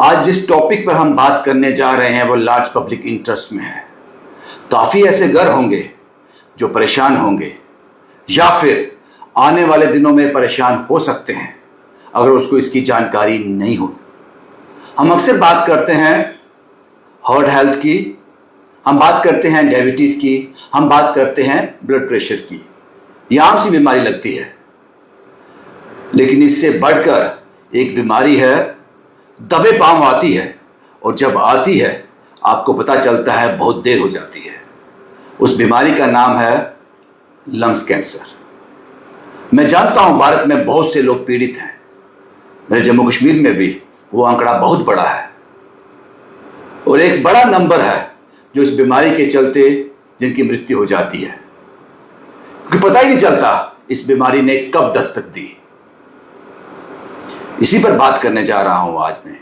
आज जिस टॉपिक पर हम बात करने जा रहे हैं वो लार्ज पब्लिक इंटरेस्ट में है। काफ़ी ऐसे घर होंगे जो परेशान होंगे या फिर आने वाले दिनों में परेशान हो सकते हैं अगर उसको इसकी जानकारी नहीं हो। हम अक्सर बात करते हैं हार्ट हेल्थ की, हम बात करते हैं डायबिटीज़ की, हम बात करते हैं ब्लड प्रेशर की। ये आम सी बीमारी लगती है, लेकिन इससे बढ़कर एक बीमारी है, दबे पांव आती है, और जब आती है आपको पता चलता है बहुत देर हो जाती है। उस बीमारी का नाम है लंग्स कैंसर। मैं जानता हूं भारत में बहुत से लोग पीड़ित हैं, मेरे जम्मू कश्मीर में भी वो आंकड़ा बहुत बड़ा है, और एक बड़ा नंबर है जो इस बीमारी के चलते जिनकी मृत्यु हो जाती है, क्योंकि पता ही नहीं चलता इस बीमारी ने कब दस्तक दी। इसी पर बात करने जा रहा हूं आज मैं।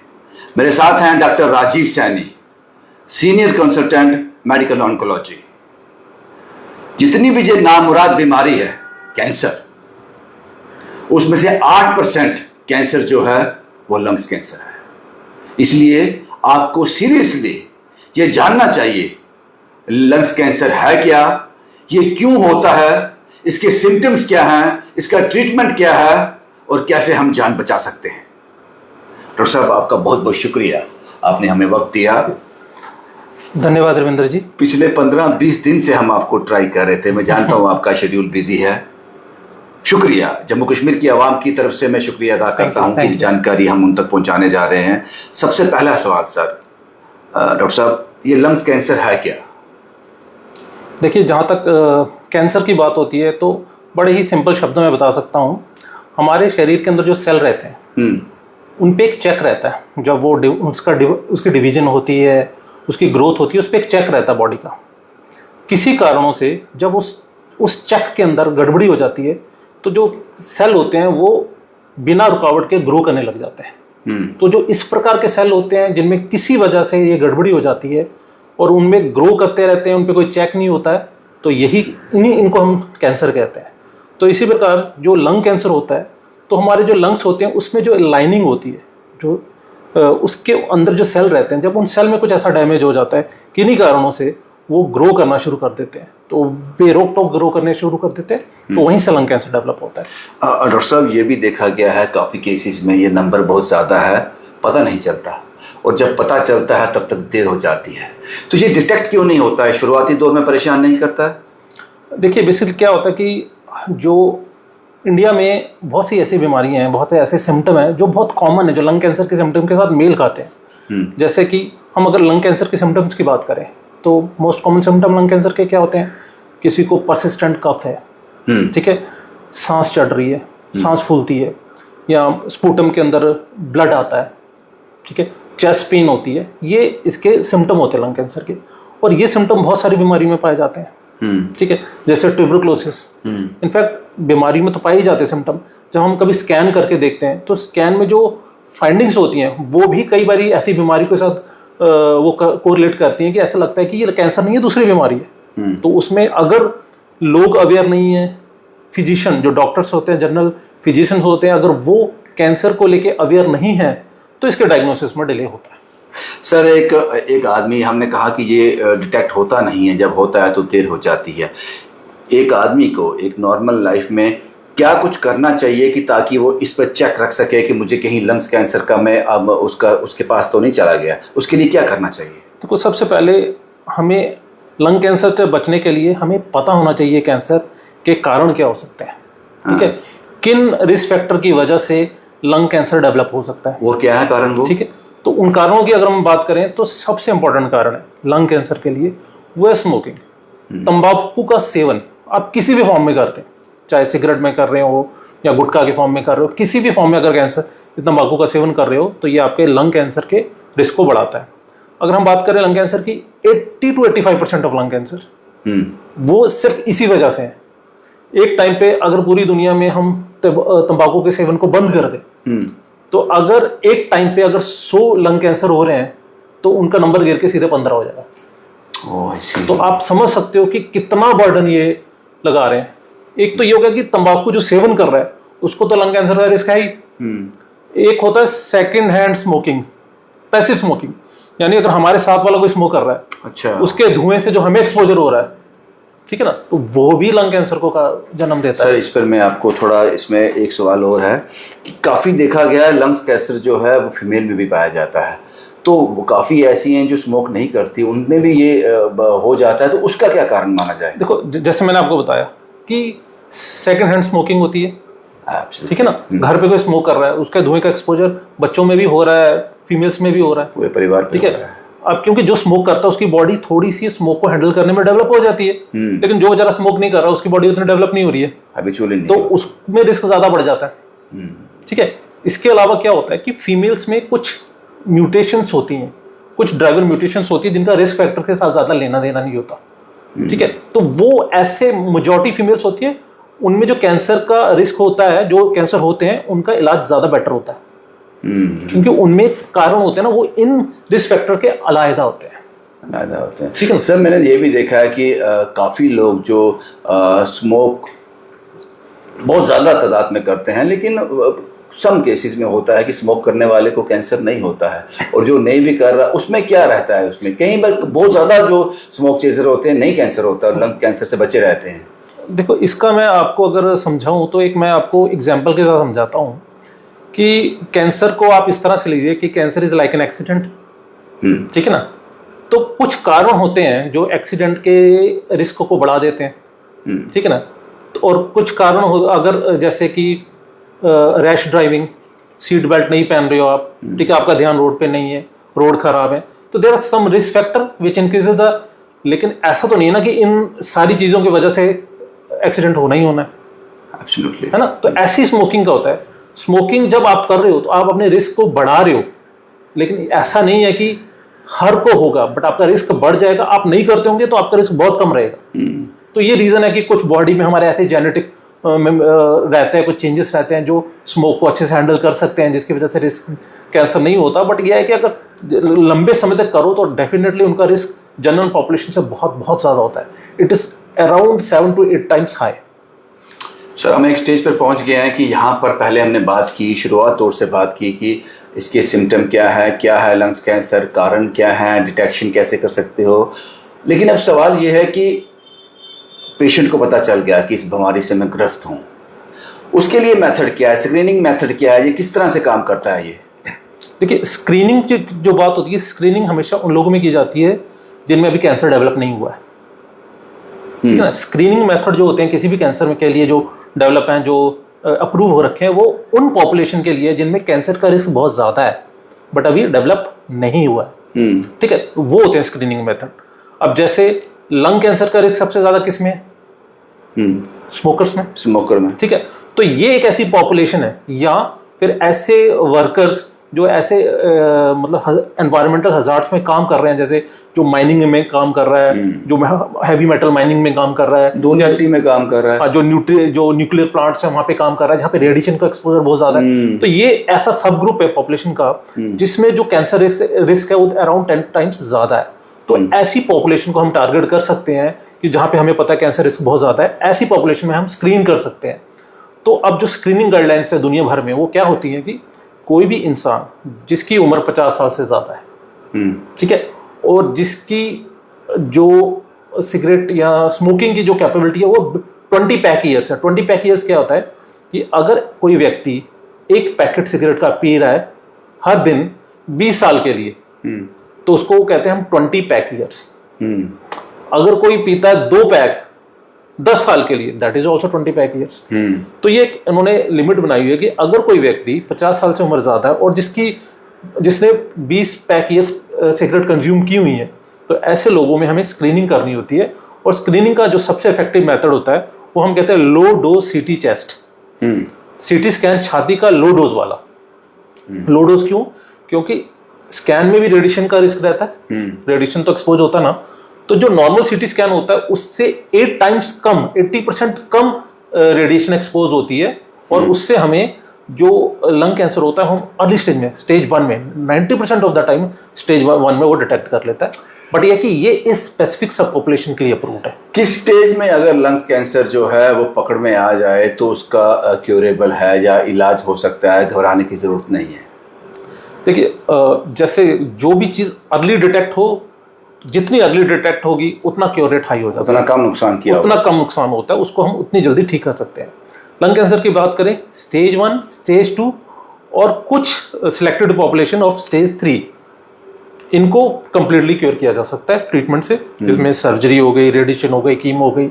मेरे साथ हैं doctor Rajiv Saini, senior consultant medical oncology. जितनी भी ये नामुराद बीमारी है कैंसर, उसमें से 8% कैंसर जो है वो लंग्स कैंसर है। इसलिए आपको सीरियसली ये जानना चाहिए लंग्स कैंसर है क्या, ये क्यों होता है, इसके सिम्टम्स क्या हैं, इसका ट्रीटमेंट क्या है और कैसे हम जान बचा सकते हैं। डॉक्टर साहब, आपका बहुत बहुत शुक्रिया, आपने हमें वक्त दिया। धन्यवाद रविंद्र जी। पिछले 15-20 दिन से हम आपको ट्राई कर रहे थे। मैं जानता हूं आपका शेड्यूल बिजी है। शुक्रिया, जम्मू कश्मीर की आवाम की तरफ से मैं शुक्रिया अदा करता हूं कि जानकारी हम उन तक पहुंचाने जा रहे हैं। सबसे पहला सवाल सर, डॉक्टर साहब, ये लंग्स कैंसर है क्या? देखिए, जहाँ तक कैंसर की बात होती है तो बड़े ही सिंपल शब्दों में बता सकता हूँ। हमारे शरीर के अंदर जो सेल रहते हैं उन पे एक चेक रहता है। जब वो उसकी डिवीजन होती है, उसकी ग्रोथ होती है, उस पर एक चेक रहता है बॉडी का। किसी कारणों से जब उस चेक के अंदर गड़बड़ी हो जाती है तो जो सेल होते हैं वो बिना रुकावट के ग्रो करने लग जाते हैं। तो जो इस प्रकार के सेल होते हैं जिनमें किसी वजह से ये गड़बड़ी हो जाती है और उनमें ग्रो करते रहते हैं, उन पर कोई चेक नहीं होता है, तो इनको हम कैंसर कहते हैं। तो इसी प्रकार जो लंग कैंसर होता है, तो हमारे जो लंग्स होते हैं उसमें जो लाइनिंग होती है, जो उसके अंदर जो सेल रहते हैं, जब उन सेल में कुछ ऐसा डैमेज हो जाता है, किन्हीं कारणों से वो ग्रो करना शुरू कर देते हैं, तो बेरोक टोक ग्रो करने शुरू कर देते हैं, तो वहीं से लंग कैंसर डेवलप होता है। डॉक्टर साहब, ये भी देखा गया है काफ़ी केसेस में ये नंबर बहुत ज़्यादा है, पता नहीं चलता, और जब पता चलता है तब तक देर हो जाती है। तो ये डिटेक्ट क्यों नहीं होता है? शुरुआती दौर में परेशान नहीं करता है? देखिए, बेसिकली क्या होता है कि जो इंडिया में बहुत सी ऐसी बीमारियां हैं, बहुत से ऐसे सिम्टम हैं जो बहुत कॉमन है, जो लंग कैंसर के सिम्टम के साथ मेल खाते हैं। जैसे कि हम अगर लंग कैंसर के सिम्टम्स की बात करें तो most common symptom lung cancer के क्या होते हैं? किसी को परसिस्टेंट कफ है, ठीक है, सांस चढ़ रही है, सांस फूलती है, या स्पूटम के अंदर ब्लड आता है, ठीक है, चेस्ट पेन होती है, ये इसके सिम्टम होते हैं लंग कैंसर के। और ये सिम्टम बहुत सारी बीमारी में पाए जाते हैं, ठीक है, जैसे ट्यूबरकुलोसिस। इनफैक्ट बीमारी में तो पाए ही जाते हैं सिम्टम। जब हम कभी स्कैन करके देखते हैं तो स्कैन में जो फाइंडिंग्स होती हैं वो भी कई बार ऐसी बीमारी के साथ वो कोरिलेट करती हैं कि ऐसा लगता है कि ये कैंसर नहीं है, दूसरी बीमारी है। तो उसमें अगर लोग अवेयर नहीं है, फिजिशियन जो डॉक्टर्स होते हैं, जनरल फिजिशियंस होते हैं, अगर वो कैंसर को लेके अवेयर नहीं है तो इसके डायग्नोसिस में डिले होता है। सर, एक आदमी, हमने कहा कि ये डिटेक्ट होता नहीं है, जब होता है तो देर हो जाती है। एक आदमी को एक नॉर्मल लाइफ में क्या कुछ करना चाहिए कि ताकि वो इस पर चेक रख सके कि मुझे कहीं लंग्स कैंसर का मैं अब उसके पास तो नहीं चला गया? उसके लिए क्या करना चाहिए? तो सबसे पहले हमें लंग कैंसर से बचने के लिए हमें पता होना चाहिए कैंसर के कारण क्या हो सकते हैं, ठीक है, किन रिस्क फैक्टर की वजह से लंग कैंसर डेवलप हो सकता है, और क्या है कारण वो, ठीक है। तो उन कारणों की अगर हम बात करें तो सबसे इंपॉर्टेंट कारण है लंग कैंसर के लिए वो है स्मोकिंग। तंबाकू का सेवन आप किसी भी फॉर्म में करते हैं, चाहे सिगरेट में कर रहे हो या गुटखा के फॉर्म में कर रहे हो, किसी भी फॉर्म में अगर तंबाकू का सेवन कर रहे हो तो ये आपके लंग कैंसर के रिस्क को बढ़ाता है। अगर हम बात करें लंग कैंसर की, 80 to 85% ऑफ लंग कैंसर वो सिर्फ इसी वजह से है। एक टाइम पे अगर पूरी दुनिया में हम तंबाकू के सेवन को बंद कर दें तो अगर एक टाइम पे अगर 100 लंग कैंसर हो रहे हैं तो उनका नंबर गिर के सीधे 15 हो जाएगा। तो आप समझ सकते हो कि कितना बर्डन ये लगा रहे हैं। एक तो ये हो गया कि तंबाकू जो सेवन कर रहा है उसको तो लंग कैंसर का रिस्क है ही। एक होता है second hand smoking, passive smoking, यानी अगर हमारे साथ वाला कोई स्मोक कर रहा है, अच्छा, उसके धुएं से जो हमें एक्सपोजर हो रहा है, ठीक है ना, तो वो भी लंग कैंसर को का जन्म देता है। सर इस पर मैं आपको थोड़ा, इसमें एक सवाल और है कि काफ़ी देखा गया है लंग्स कैंसर जो है वो फीमेल में भी पाया जाता है, तो वो काफ़ी ऐसी हैं जो स्मोक नहीं करती, उनमें भी ये हो जाता है, तो उसका क्या कारण माना जाए? देखो जैसे मैंने आपको बताया कि सेकंड हैंड स्मोकिंग होती है, Absolutely. ठीक है ना, घर पे कोई स्मोक कर रहा है, उसके धुएं का एक्सपोजर बच्चों में भी हो रहा है, फीमेल्स में भी हो रहा है, पूरे परिवार पे ठीक हो है। रहा है। अब क्योंकि जो स्मोक करता है उसकी बॉडी थोड़ी सी स्मोक को हैंडल करने में डेवलप हो जाती है, लेकिन जो जरा स्मोक नहीं कर रहा उसकी बॉडी उतनी डेवलप नहीं हो रही है, हैबिचुअली नहीं, तो उसमें रिस्क ज्यादा बढ़ जाता है, ठीक है। इसके अलावा क्या होता है कि फीमेल्स में कुछ म्यूटेशंस होती हैं, कुछ ड्राइवर म्यूटेशंस होती है जिनका रिस्क फैक्टर के साथ ज्यादा लेना देना नहीं होता, ठीक है। तो वो ऐसे मेजॉरिटी फीमेल्स होती है, उनमें जो कैंसर का रिस्क होता है, जो कैंसर होते हैं उनका इलाज ज्यादा बेटर होता है, क्योंकि उनमें कारण होते हैं ना वो इन रिस्क फैक्टर के अलग होते हैं, ज़्यादा होते हैं। ठीक है। सर मैंने ये भी देखा है कि काफ़ी लोग जो स्मोक बहुत ज़्यादा तादाद में करते हैं, लेकिन सम केसेस में होता है कि स्मोक करने वाले को कैंसर नहीं होता है, और जो नहीं भी कर रहा उसमें क्या रहता है, उसमें कई बार बहुत ज़्यादा जो स्मोक चेजर होते हैं नहीं कैंसर होता और लंग कैंसर से बचे रहते हैं। देखो इसका मैं आपको अगर समझाऊं तो एक मैं आपको एग्जांपल के साथ समझाता हूं कि कैंसर को आप इस तरह से लीजिए कि cancer is like an accident, ठीक है ना। तो कुछ कारण होते हैं जो एक्सीडेंट के रिस्क को बढ़ा देते हैं, ठीक है ना। और कुछ कारण हो, अगर जैसे कि रैश ड्राइविंग, सीट बेल्ट नहीं पहन रहे हो आप, ठीक है, आपका ध्यान रोड पे नहीं है, रोड खराब है, तो there are some risk factor which increases the, लेकिन ऐसा तो नहीं है ना कि इन सारी चीज़ों की वजह से एक्सीडेंट होना ही होना है, एब्सोल्युटली, है ना। तो ऐसी स्मोकिंग का होता है, स्मोकिंग जब आप कर रहे हो तो आप अपने रिस्क को बढ़ा रहे हो, लेकिन ऐसा नहीं है कि हर को होगा, बट आपका रिस्क बढ़ जाएगा। आप नहीं करते होंगे तो आपका रिस्क बहुत कम रहेगा। तो ये रीज़न है कि कुछ बॉडी में हमारे ऐसे जेनेटिक रहते हैं, कुछ चेंजेस रहते हैं जो स्मोक को अच्छे से हैंडल कर सकते हैं, जिसकी वजह से रिस्क कैंसर नहीं होता। बट यह है कि अगर लंबे समय तक करो तो डेफिनेटली उनका रिस्क जनरल पॉपुलेशन से बहुत बहुत ज़्यादा होता है। It is around 7 to 8 times high. Sir हम एक स्टेज पर पहुंच गए हैं कि यहाँ पर पहले हमने बात की, शुरुआत तौर से बात की कि इसके सिम्टम क्या है लंग्स कैंसर, कारण क्या है, डिटेक्शन कैसे कर सकते हो। लेकिन अब सवाल ये है कि पेशेंट को पता चल गया कि इस बीमारी से मैं ग्रस्त हूँ, उसके लिए मेथड क्या है, स्क्रीनिंग मेथड क्या है, ये किस तरह से काम करता है? ये देखिए स्क्रीनिंग की जो बात होती है, स्क्रीनिंग हमेशा उन लोगों में की जाती है जिनमें अभी कैंसर डेवलप नहीं हुआ है, ठीक है ना। स्क्रीनिंग मेथड जो होते हैं किसी भी कैंसर में के लिए जो डेवलप हैं, जो अप्रूव हो रखे हैं, वो उन पॉपुलेशन के लिए जिनमें कैंसर का रिस्क बहुत ज़्यादा है बट अभी डेवलप नहीं हुआ है, ठीक है, वो होते हैं स्क्रीनिंग मेथड। अब जैसे लंग कैंसर का रिस्क सबसे ज़्यादा किस में है? स्मोकर में, ठीक है। तो ये एक ऐसी पॉपुलेशन है, या फिर ऐसे वर्कर्स जो ऐसे मतलब एनवायरमेंटल हजार्ड्स में काम कर रहे हैं, जैसे जो माइनिंग में काम कर रहा है, जो हैवी मेटल माइनिंग में काम कर रहा है, धूल में काम कर रहा है, जो न्यूक्लियर प्लांट्स है वहां पे काम कर रहा है, जहाँ पे रेडिएशन का एक्सपोजर बहुत ज्यादा है। तो ये ऐसा सब ग्रुप है पॉपुलेशन का जिसमें जो कैंसर रिस्क है वो अराउंड 10 times ज्यादा है। तो ऐसी पॉपुलेशन को हम टारगेट कर सकते हैं कि जहाँ पे हमें पता है कैंसर रिस्क बहुत ज्यादा है, ऐसी पॉपुलेशन में हम स्क्रीन कर सकते हैं। तो अब जो स्क्रीनिंग गाइडलाइंस है दुनिया भर में, वो क्या होती है कि कोई भी इंसान जिसकी उम्र 50 साल से ज्यादा है, ठीक है, और जिसकी जो सिगरेट या स्मोकिंग की जो कैपेबिलिटी है वो 20 पैक ईयर्स है। 20 पैक ईयर्स क्या होता है कि अगर कोई व्यक्ति एक पैकेट सिगरेट का पी रहा है हर दिन 20 साल के लिए, तो उसको कहते हैं हम 20 पैक ईयर्स। अगर कोई पीता है 2 पैक 10 साल के लिए, that is also 20 pack years. तो ये इन्होंने लिमिट बनाई हुई है कि अगर कोई व्यक्ति 50 साल से उम्र ज्यादा है और जिसने 20 पैक ईयर्स सिगरेट कंज्यूम की हुई है, तो ऐसे लोगों में हमें स्क्रीनिंग करनी होती है। और स्क्रीनिंग का जो सबसे इफेक्टिव मेथड होता है वो हम कहते हैं लो डोज सीटी चेस्ट, सीटी स्कैन, छाती का लो डोज वाला। लो डोज क्यों? क्योंकि स्कैन में भी रेडिएशन का रिस्क रहता है, रेडिएशन तो एक्सपोज होता है ना। तो जो नॉर्मल सीटी स्कैन होता है उससे 8 times कम, 80% कम रेडिएशन एक्सपोज होती है, और उससे हमें जो लंग कैंसर होता है हम अर्ली स्टेज में, स्टेज 1 में 90% ऑफ द टाइम स्टेज 1 में वो डिटेक्ट कर लेता है। बट ये कि ये इस स्पेसिफिक सब पॉपुलेशन के लिए अप्रूव्ड है। किस स्टेज में अगर लंग्स कैंसर जो है वो पकड़ में आ जाए तो उसका क्यूरेबल है या इलाज हो सकता है, घबराने की जरूरत नहीं है? देखिए जैसे जो भी चीज़ अर्ली डिटेक्ट हो, जितनी अर्ली डिटेक्ट होगी उतना क्योर रेट हाई हो जाता है, उतना कम नुकसान किया उतना कम नुकसान होता है, उसको हम उतनी जल्दी ठीक कर सकते हैं। लंग कैंसर की बात करें, स्टेज 1, स्टेज 2 और कुछ सिलेक्टेड पॉपुलेशन ऑफ स्टेज 3, इनको कंप्लीटली क्योर किया जा सकता है ट्रीटमेंट से, जिसमें सर्जरी हो गई, रेडिएशन हो गई, कीमो हो गई,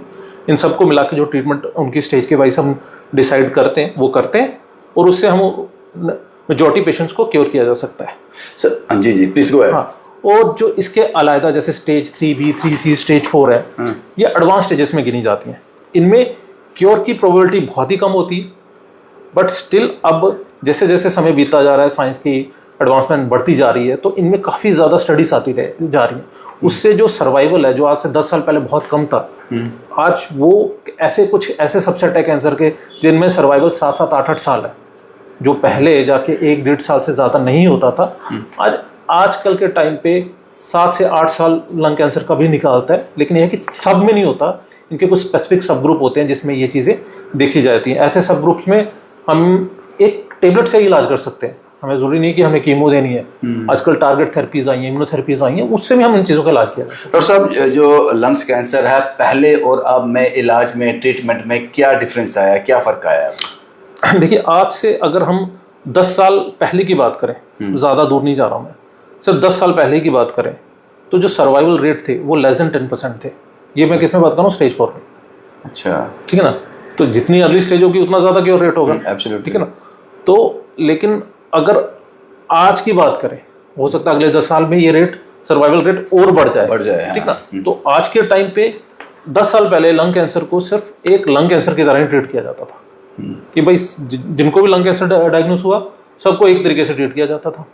इन सबको मिला के जो ट्रीटमेंट उनकी स्टेज के वाइज हम डिसाइड करते हैं वो करते हैं, और उससे हम मेजॉरिटी पेशेंट्स को क्योर किया जा सकता है। Sir ji please go ahead. हाँ, और जो इसके अलग जैसे स्टेज 3B, 3C, स्टेज 4 है, ये एडवांस स्टेजेस में गिनी जाती हैं। इनमें क्योर की प्रोबेबिलिटी बहुत ही कम होती है, बट स्टिल अब जैसे जैसे समय बीतता जा रहा है, साइंस की एडवांसमेंट बढ़ती जा रही है, तो इनमें काफ़ी ज़्यादा स्टडीज आती जा रही हैं। उससे जो सर्वाइवल है, जो आज से 10 साल पहले बहुत कम था, आज वो कुछ ऐसे सबसेट है कैंसर के जिनमें सर्वाइवल 7-7, 8-8 साल है, जो पहले जाके 1-1.5 साल से ज़्यादा नहीं होता था। आजकल के टाइम पे 7 से 8 साल लंग कैंसर का भी निकालता है, लेकिन यह कि सब में नहीं होता, इनके कुछ स्पेसिफिक सब ग्रुप होते हैं जिसमें ये चीज़ें देखी जाती हैं। ऐसे सब ग्रुप्स में हम एक टेबलेट से ही इलाज कर सकते हैं, हमें ज़रूरी नहीं कि हमें कीमो देनी है। आजकल टारगेट थेरेपीज आई हैं, इम्यूनोथेरेपीज आई हैं, उससे भी हम इन चीज़ों का इलाज किया जा सकता है। डॉक्टर साहब, जो लंग्स कैंसर है, पहले और अब में इलाज में, ट्रीटमेंट में क्या डिफरेंस आया, क्या फ़र्क आया? देखिए, आज से अगर हम 10 साल पहले की बात करें, ज़्यादा दूर नहीं जा रहा हूँ मैं, सिर्फ 10 साल पहले की बात करें, तो जो सर्वाइवल रेट थे वो लेस देन 10% थे। ये मैं किस में बात कर रहा हूँ? स्टेज 4 में। अच्छा, ठीक है ना? तो जितनी अर्ली स्टेज होगी उतना ज़्यादा क्योर रेट होगा। एब्सोल्युटली, ठीक है ना? तो लेकिन अगर आज की बात करें, हो सकता है अगले 10 साल में ये रेट, सर्वाइवल रेट और बढ़ जाए। ठीक ना? तो आज के टाइम पे 10 साल पहले लंग कैंसर को सिर्फ एक लंग कैंसर की तरह ही ट्रीट किया जाता था, कि भाई जिनको भी लंग कैंसर डायग्नोस हुआ सबको एक तरीके से ट्रीट किया जाता था।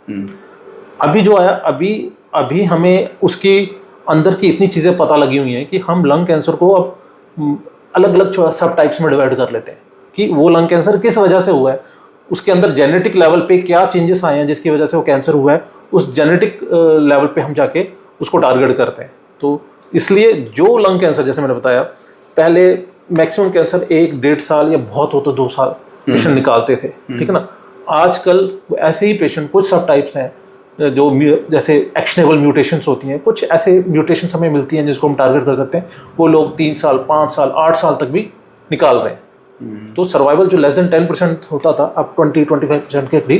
अभी जो आया, अभी हमें उसकी अंदर की इतनी चीज़ें पता लगी हुई हैं कि हम लंग कैंसर को अब अलग अलग सब टाइप्स में डिवाइड कर लेते हैं, कि वो लंग कैंसर किस वजह से हुआ है, उसके अंदर जेनेटिक लेवल पे क्या चेंजेस आए हैं जिसकी वजह से वो कैंसर हुआ है, उस जेनेटिक लेवल पे हम जाके उसको टारगेट करते हैं। तो इसलिए जो लंग कैंसर, जैसे मैंने बताया, पहले मैक्सिमम कैंसर 1-1.5 साल या बहुत हो तो 2 साल पेशेंट निकालते थे। ठीक है ना? आजकल ऐसे ही पेशेंट, कुछ सब टाइप्स हैं जो जैसे एक्शनेबल म्यूटेशंस होती हैं, कुछ ऐसे म्यूटेशंस हमें मिलती हैं जिसको हम टारगेट कर सकते हैं, वो लोग 3 साल, 5 साल, 8 साल तक भी निकाल रहे हैं। तो सर्वाइवल जो लेस देन 10% होता था, अब 20-25% के भी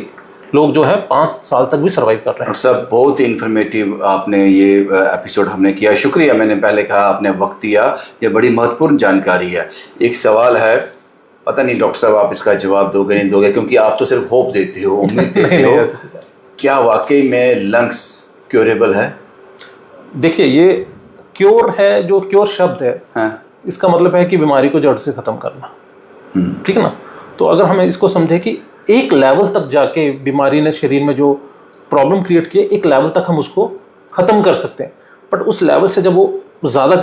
लोग जो है 5 साल तक भी सर्वाइव कर रहे हैं। सब बहुत ही इन्फॉर्मेटिव आपने ये एपिसोड हमने किया, शुक्रिया। मैंने पहले कहा, आपने वक्त दिया, ये बड़ी महत्वपूर्ण जानकारी है। एक सवाल है, पता नहीं डॉक्टर साहब आप इसका जवाब दोगे नहीं दोगे, क्योंकि आप तो सिर्फ होप देते हो, उम्मीद देते हो, क्या वाकई में लंग्स क्योरेबल है? देखिए, ये क्योर है, जो क्योर शब्द है, हाँ, इसका मतलब है कि बीमारी को जड़ से खत्म करना। ठीक है ना? तो अगर हम इसको समझे कि एक लेवल तक जाके बीमारी ने शरीर में जो प्रॉब्लम क्रिएट की है, एक लेवल तक हम उसको खत्म कर सकते हैं, बट उस लेवल से जब वो ज़्यादा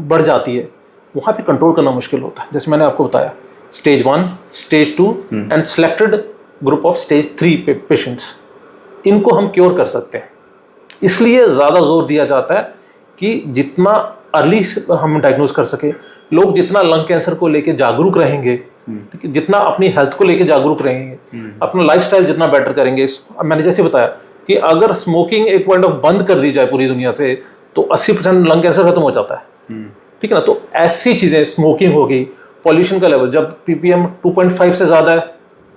बढ़ जाती है, वहाँ पे कंट्रोल करना मुश्किल होता है। जैसे मैंने आपको बताया, stage 1, stage 2 and selected group of stage 3 patients, इनको हम क्योर कर सकते हैं। इसलिए ज़्यादा जोर दिया जाता है कि जितना अर्ली हम डायग्नोज कर सके, लोग जितना लंग कैंसर को लेके जागरूक रहेंगे, जितना अपनी हेल्थ को लेके जागरूक रहेंगे, अपना लाइफस्टाइल जितना बेटर करेंगे। मैंने जैसे बताया कि अगर स्मोकिंग एक पॉइंट ऑफ बंद कर दी जाए पूरी दुनिया से, तो 80% लंग कैंसर खत्म हो जाता है। ठीक है ना? तो ऐसी चीज़ें, स्मोकिंग हो गई, पॉल्यूशन का लेवल जब ppm 2.5 से ज़्यादा है,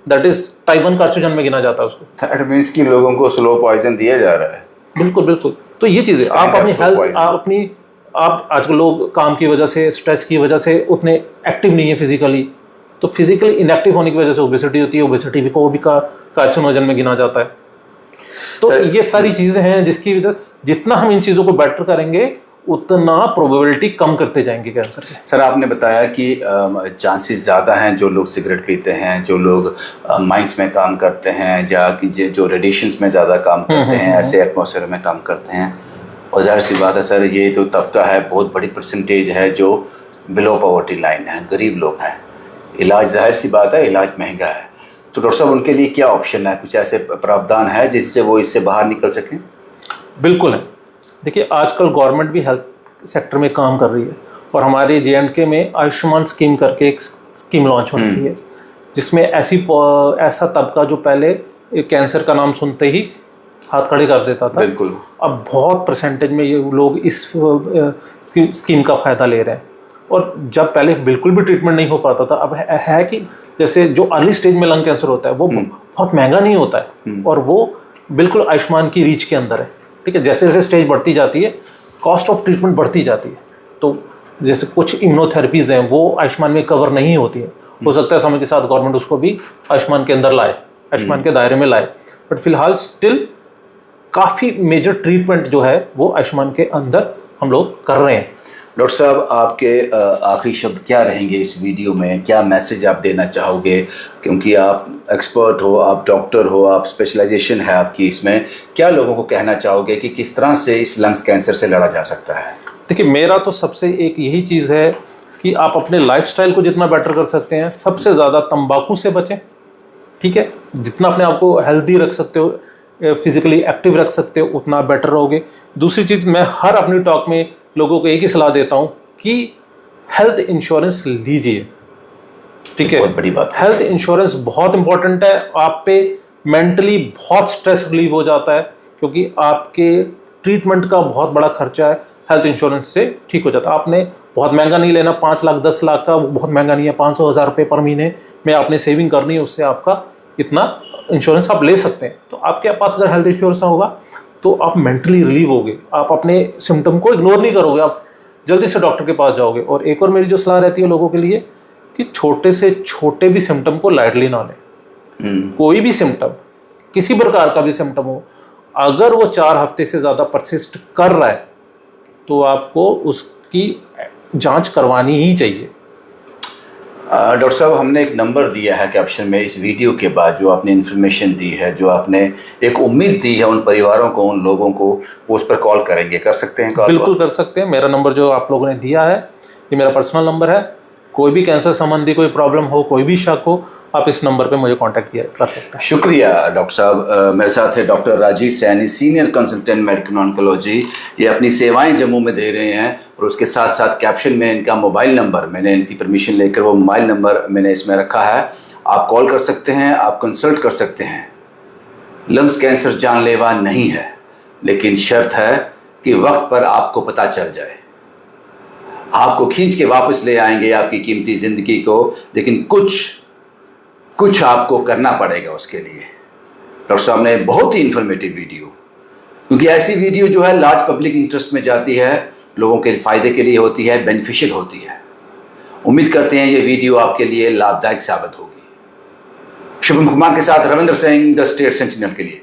दैट इज टाइप 1 कार्सिनोजन में गिना जाता है उसको। दैट मींस कि लोगों को स्लो पॉइजन दिया जा रहा है। बिल्कुल बिल्कुल। तो ये चीज़ें आप अपनी हेल्थ, आप आजकल लोग काम की वजह से, स्ट्रेस की वजह से उतने एक्टिव नहीं है फिजिकली, तो फिजिकली इनएक्टिव होने की वजह से ओबेसिटी होती है, ओबेसिटी भी को भी कार्सिनोजन में गिना जाता है। तो ये सारी चीज़ें हैं जिसकी वजह, जितना हम इन चीज़ों को बेटर करेंगे उतना प्रोबेबिलिटी कम करते जाएंगे कैंसर के। सर, आपने बताया कि चांसेस ज़्यादा हैं, जो लोग सिगरेट पीते हैं, जो लोग माइंस में काम करते हैं, या कि जो रेडिएशंस में ज़्यादा काम करते हैं, ऐसे एटमॉस्फेयर में काम करते हैं। और ज़ाहिर सी बात है सर, ये तो तबका है, बहुत बड़ी परसेंटेज है जो बिलो पॉवर्टी लाइन है, गरीब लोग हैं। इलाज, जाहिर सी बात है, इलाज महंगा है। तो डॉक्टर साहब, उनके लिए क्या ऑप्शन है? कुछ ऐसे प्रावधान है जिससे वो इससे बाहर निकल सकें? बिल्कुल है। देखिए, आजकल गवर्नमेंट भी हेल्थ सेक्टर में काम कर रही है, और हमारे JNK में आयुष्मान स्कीम करके एक स्कीम लॉन्च हो रही है, जिसमें ऐसा तबका जो पहले कैंसर का नाम सुनते ही हाथ खड़े कर देता था। बिल्कुल। अब बहुत परसेंटेज में ये लोग इस स्कीम का फ़ायदा ले रहे हैं। और जब पहले बिल्कुल भी ट्रीटमेंट नहीं हो पाता था, अब है कि जैसे जो अर्ली स्टेज में लंग कैंसर होता है वो बहुत महंगा नहीं होता है, और वो बिल्कुल आयुष्मान की रीच के अंदर है। ठीक है, जैसे जैसे स्टेज बढ़ती जाती है कॉस्ट ऑफ ट्रीटमेंट बढ़ती जाती है। तो जैसे कुछ इम्यूनोथेरेपीज़ हैं वो आयुष्मान में कवर नहीं होती है, हो सकता है समय के साथ गवर्नमेंट उसको भी आयुष्मान के अंदर लाए, आयुष्मान के दायरे में लाए, बट फिलहाल स्टिल काफ़ी मेजर ट्रीटमेंट जो है वो आयुष्मान के अंदर हम लोग कर रहे हैं। डॉक्टर साहब, आपके आखिरी शब्द क्या रहेंगे इस वीडियो में? क्या मैसेज आप देना चाहोगे? क्योंकि आप एक्सपर्ट हो, आप डॉक्टर हो, आप स्पेशलाइजेशन है आपकी इसमें, क्या लोगों को कहना चाहोगे कि किस तरह से इस लंग्स कैंसर से लड़ा जा सकता है? देखिए, मेरा तो सबसे एक यही चीज़ है कि आप अपने लाइफस्टाइल को जितना बेटर कर सकते हैं, सबसे ज़्यादा तंबाकू से बचें। ठीक है, जितना अपने आप को हेल्दी रख सकते हो, फिजिकली एक्टिव रख सकते हो, उतना बेटर रहोगे। दूसरी चीज़, मैं हर अपनी टॉक में लोगों को एक ही सलाह देता हूँ कि हेल्थ इंश्योरेंस लीजिए। ठीक है, बहुत बड़ी बात है। हेल्थ इंश्योरेंस बहुत इंपॉर्टेंट है। आप पे मेंटली बहुत स्ट्रेस रिलीव हो जाता है, क्योंकि आपके ट्रीटमेंट का बहुत बड़ा खर्चा है हेल्थ इंश्योरेंस से ठीक हो जाता है। आपने बहुत महंगा नहीं लेना, 5 लाख 10 लाख का बहुत महंगा नहीं है, 500,000 रुपये पर महीने में आपने सेविंग करनी है, उससे आपका इतना इंश्योरेंस आप ले सकते हैं। तो आपके पास अगर हेल्थ इंश्योरेंस ना होगा तो आप मेंटली रिलीव होगे, आप अपने सिम्टम को इग्नोर नहीं करोगे, आप जल्दी से डॉक्टर के पास जाओगे। और एक और मेरी जो सलाह रहती है लोगों के लिए कि छोटे से छोटे भी सिम्टम को लाइटली ना लें। कोई भी सिम्टम, किसी प्रकार का भी सिम्टम हो, अगर वो 4 हफ्ते से ज़्यादा परसिस्ट कर रहा है तो आपको उसकी जांच करवानी ही चाहिए। डॉक्टर साहब, हमने एक नंबर दिया है कैप्शन में इस वीडियो के बाद, जो आपने इन्फॉर्मेशन दी है, जो आपने एक उम्मीद दी है उन परिवारों को, उन लोगों को, वो उस पर कॉल करेंगे, कर सकते हैं कॉल? बिल्कुल कर सकते हैं। मेरा नंबर जो आप लोगों ने दिया है ये मेरा पर्सनल नंबर है। कोई भी कैंसर संबंधी कोई प्रॉब्लम हो, कोई भी शक हो, आप इस नंबर पे मुझे कांटेक्ट कर सकते हैं। शुक्रिया डॉक्टर साहब। मेरे साथ है doctor Rajiv Saini, senior consultant medical oncology. ये अपनी सेवाएं जम्मू में दे रहे हैं, और उसके साथ साथ कैप्शन में इनका मोबाइल नंबर, मैंने इनकी परमिशन लेकर वो मोबाइल नंबर मैंने इसमें रखा है। आप कॉल कर सकते हैं, आप कंसल्ट कर सकते हैं। लंग्स कैंसर जानलेवा नहीं है, लेकिन शर्त है कि वक्त पर आपको पता चल जाए। आपको खींच के वापस ले आएंगे आपकी कीमती ज़िंदगी को, लेकिन कुछ आपको करना पड़ेगा उसके लिए। डॉक्टर साहब ने बहुत ही इन्फॉर्मेटिव वीडियो, क्योंकि ऐसी वीडियो जो है लार्ज पब्लिक इंटरेस्ट में जाती है, लोगों के फ़ायदे के लिए होती है, बेनिफिशियल होती है। उम्मीद करते हैं ये वीडियो आपके लिए लाभदायक साबित होगी। शुभम कुमार के साथ Ravindra Singh, the state sentinel के लिए।